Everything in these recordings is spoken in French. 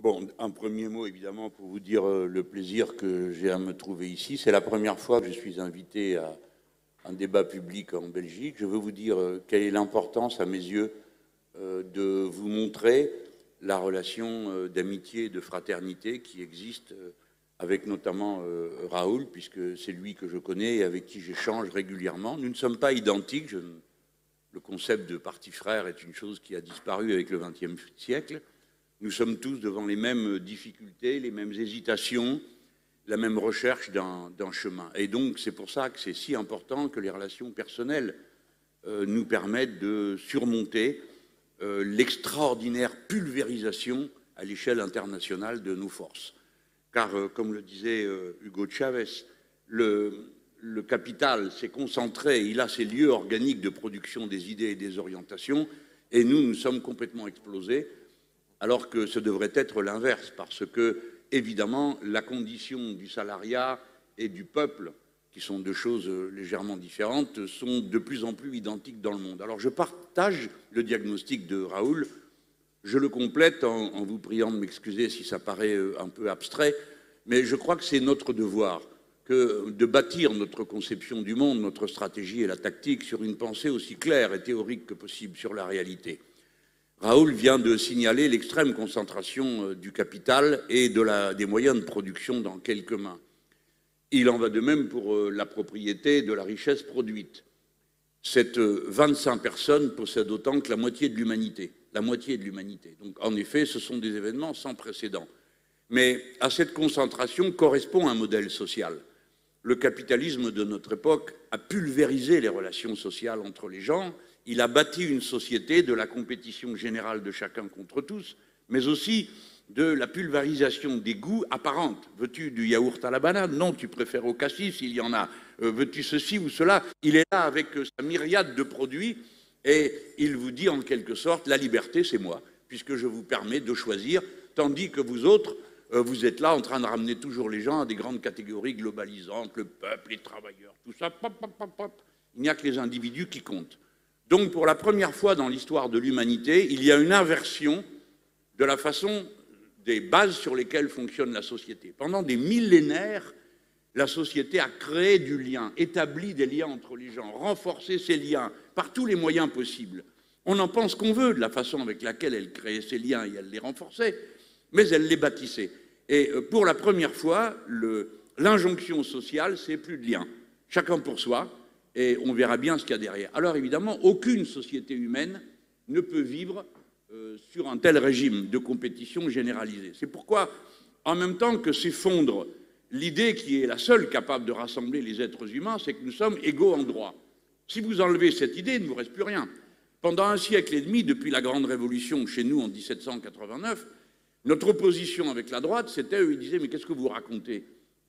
Bon, un premier mot évidemment pour vous dire le plaisir que j'ai à me trouver ici. C'est la première fois que je suis invité à un débat public en Belgique. Je veux vous dire quelle est l'importance à mes yeux de vous montrer la relation d'amitié et de fraternité qui existe avec notamment Raoul, puisque c'est lui que je connais et avec qui j'échange régulièrement. Nous ne sommes pas identiques. Le concept de parti frère est une chose qui a disparu avec le XXe siècle. Nous sommes tous devant les mêmes difficultés, les mêmes hésitations, la même recherche d'un chemin. Et donc, c'est pour ça que c'est si important que les relations personnelles nous permettent de surmonter l'extraordinaire pulvérisation à l'échelle internationale de nos forces. Car, comme le disait Hugo Chavez, le capital s'est concentré, il a ses lieux organiques de production des idées et des orientations, et nous sommes complètement explosés, alors que ce devrait être l'inverse, parce que, évidemment, la condition du salariat et du peuple, qui sont deux choses légèrement différentes, sont de plus en plus identiques dans le monde. Alors je partage le diagnostic de Raoul, je le complète en vous priant de m'excuser si ça paraît un peu abstrait, mais je crois que c'est notre devoir de bâtir notre conception du monde, notre stratégie et la tactique sur une pensée aussi claire et théorique que possible sur la réalité. Raoul vient de signaler l'extrême concentration du capital et des moyens de production dans quelques mains. Il en va de même pour la propriété de la richesse produite. Cette 25 personnes possèdent autant que la moitié de l'humanité. La moitié de l'humanité. Donc, en effet, ce sont des événements sans précédent. Mais à cette concentration correspond un modèle social. Le capitalisme de notre époque a pulvérisé les relations sociales entre les gens. Il a bâti une société de la compétition générale de chacun contre tous, mais aussi de la pulvérisation des goûts apparentes. Veux-tu du yaourt à la banane? Non, tu préfères au cassis, il y en a. Veux-tu ceci ou cela? Il est là avec sa myriade de produits et il vous dit en quelque sorte, la liberté c'est moi, puisque je vous permets de choisir, tandis que vous autres, vous êtes là en train de ramener toujours les gens à des grandes catégories globalisantes, le peuple, les travailleurs, tout ça, pop, pop, pop, pop. Il n'y a que les individus qui comptent. Donc, pour la première fois dans l'histoire de l'humanité, il y a une inversion de la façon, des bases sur lesquelles fonctionne la société. Pendant des millénaires, la société a créé du lien, établi des liens entre les gens, renforcé ces liens par tous les moyens possibles. On en pense qu'on veut de la façon avec laquelle elle créait ces liens et elle les renforçait, mais elle les bâtissait. Et pour la première fois, l'injonction sociale, c'est plus de lien. Chacun pour soi, et on verra bien ce qu'il y a derrière. Alors évidemment, aucune société humaine ne peut vivre sur un tel régime de compétition généralisée. C'est pourquoi, en même temps que s'effondre l'idée qui est la seule capable de rassembler les êtres humains, c'est que nous sommes égaux en droit. Si vous enlevez cette idée, il ne vous reste plus rien. Pendant un siècle et demi, depuis la Grande Révolution chez nous en 1789, notre opposition avec la droite, c'était, eux, ils disaient, mais qu'est-ce que vous racontez?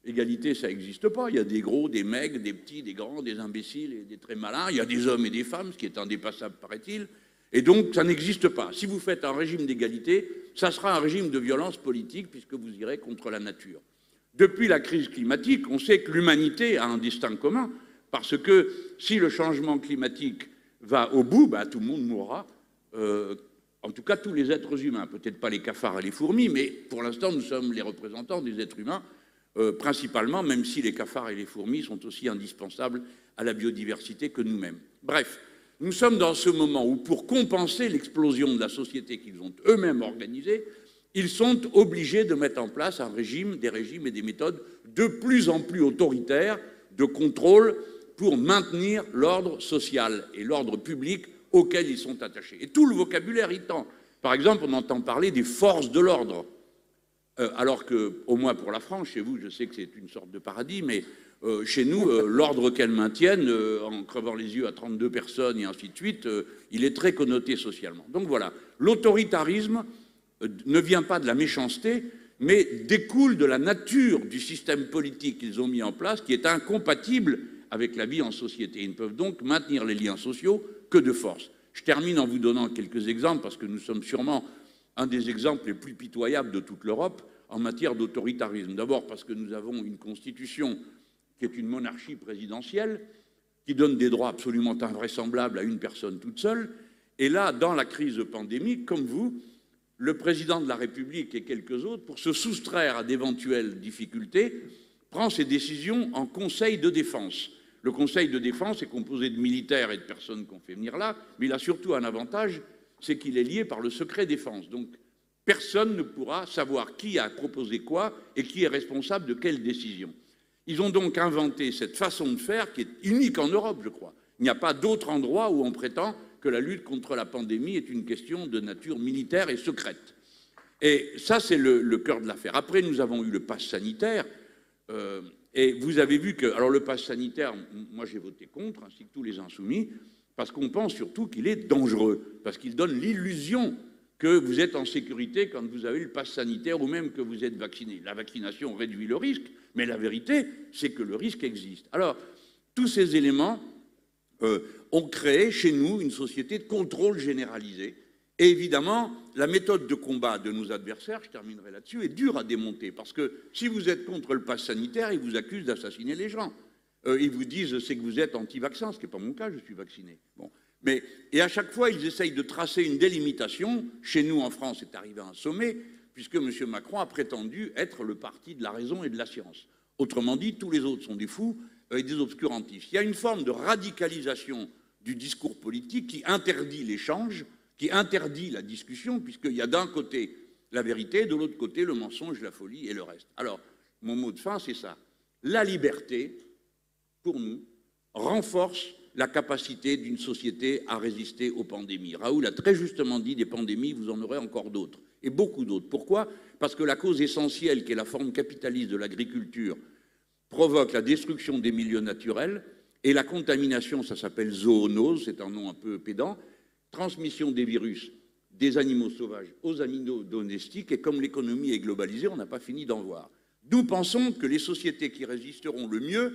Égalité, ça n'existe pas. Il y a des gros, des maigres, des petits, des grands, des imbéciles et des très malins. Il y a des hommes et des femmes, ce qui est indépassable, paraît-il. Et donc, ça n'existe pas. Si vous faites un régime d'égalité, ça sera un régime de violence politique, puisque vous irez contre la nature. Depuis la crise climatique, on sait que l'humanité a un destin commun, parce que si le changement climatique va au bout, tout le monde mourra. En tout cas, tous les êtres humains. Peut-être pas les cafards et les fourmis, mais pour l'instant, nous sommes les représentants des êtres humains, principalement, même si les cafards et les fourmis sont aussi indispensables à la biodiversité que nous-mêmes. Bref, nous sommes dans ce moment où, pour compenser l'explosion de la société qu'ils ont eux-mêmes organisée, ils sont obligés de mettre en place des régimes et des méthodes de plus en plus autoritaires de contrôle pour maintenir l'ordre social et l'ordre public auquel ils sont attachés. Et tout le vocabulaire y tend. Par exemple, on entend parler des forces de l'ordre. Alors que, au moins pour la France, chez vous, je sais que c'est une sorte de paradis, mais chez nous, l'ordre qu'elles maintiennent, en crevant les yeux à 32 personnes et ainsi de suite, il est très connoté socialement. Donc voilà, l'autoritarisme ne vient pas de la méchanceté, mais découle de la nature du système politique qu'ils ont mis en place, qui est incompatible avec la vie en société. Ils ne peuvent donc maintenir les liens sociaux que de force. Je termine en vous donnant quelques exemples, parce que nous sommes sûrement un des exemples les plus pitoyables de toute l'Europe en matière d'autoritarisme. D'abord parce que nous avons une constitution qui est une monarchie présidentielle, qui donne des droits absolument invraisemblables à une personne toute seule. Et là, dans la crise pandémique, comme vous, le président de la République et quelques autres, pour se soustraire à d'éventuelles difficultés, prend ses décisions en Conseil de défense. Le Conseil de défense est composé de militaires et de personnes qu'on fait venir là, mais il a surtout un avantage, c'est qu'il est lié par le secret défense. Donc, personne ne pourra savoir qui a proposé quoi et qui est responsable de quelle décision. Ils ont donc inventé cette façon de faire qui est unique en Europe, je crois. Il n'y a pas d'autre endroit où on prétend que la lutte contre la pandémie est une question de nature militaire et secrète. Et ça, c'est le cœur de l'affaire. Après, nous avons eu le pass sanitaire. Et vous avez vu que... Alors, le pass sanitaire, moi, j'ai voté contre, ainsi que tous les insoumis, parce qu'on pense surtout qu'il est dangereux, parce qu'il donne l'illusion que vous êtes en sécurité quand vous avez le pass sanitaire ou même que vous êtes vacciné. La vaccination réduit le risque, mais la vérité, c'est que le risque existe. Alors, tous ces éléments ont créé chez nous une société de contrôle généralisé. Et évidemment, la méthode de combat de nos adversaires, je terminerai là-dessus, est dure à démonter. Parce que si vous êtes contre le pass sanitaire, ils vous accusent d'assassiner les gens. Ils vous disent c'est que vous êtes anti-vaccin, ce qui n'est pas mon cas, je suis vacciné. Bon. Et à chaque fois, ils essayent de tracer une délimitation. Chez nous, en France, c'est arrivé à un sommet, puisque M. Macron a prétendu être le parti de la raison et de la science. Autrement dit, tous les autres sont des fous et des obscurantistes. Il y a une forme de radicalisation du discours politique qui interdit l'échange, qui interdit la discussion, puisqu'il y a d'un côté la vérité, de l'autre côté le mensonge, la folie et le reste. Alors, mon mot de fin, c'est ça. La liberté, pour nous, renforce la capacité d'une société à résister aux pandémies. Raoul a très justement dit, des pandémies, vous en aurez encore d'autres, et beaucoup d'autres. Pourquoi? Parce que la cause essentielle, qui est la forme capitaliste de l'agriculture, provoque la destruction des milieux naturels, et la contamination, ça s'appelle zoonose, c'est un nom un peu pédant, transmission des virus des animaux sauvages aux animaux domestiques, et comme l'économie est globalisée, on n'a pas fini d'en voir. Nous pensons que les sociétés qui résisteront le mieux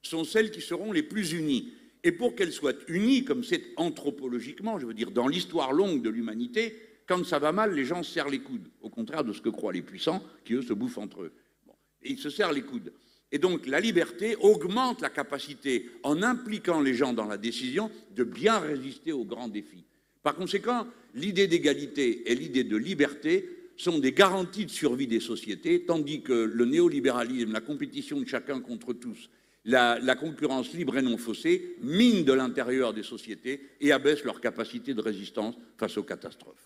sont celles qui seront les plus unies. Et pour qu'elles soient unies, comme c'est anthropologiquement, je veux dire, dans l'histoire longue de l'humanité, quand ça va mal, les gens se serrent les coudes, au contraire de ce que croient les puissants, qui eux se bouffent entre eux. Bon. Et ils se serrent les coudes. Et donc la liberté augmente la capacité, en impliquant les gens dans la décision, de bien résister aux grands défis. Par conséquent, l'idée d'égalité et l'idée de liberté sont des garanties de survie des sociétés, tandis que le néolibéralisme, la compétition de chacun contre tous, la concurrence libre et non faussée, mine de l'intérieur des sociétés et abaisse leur capacité de résistance face aux catastrophes.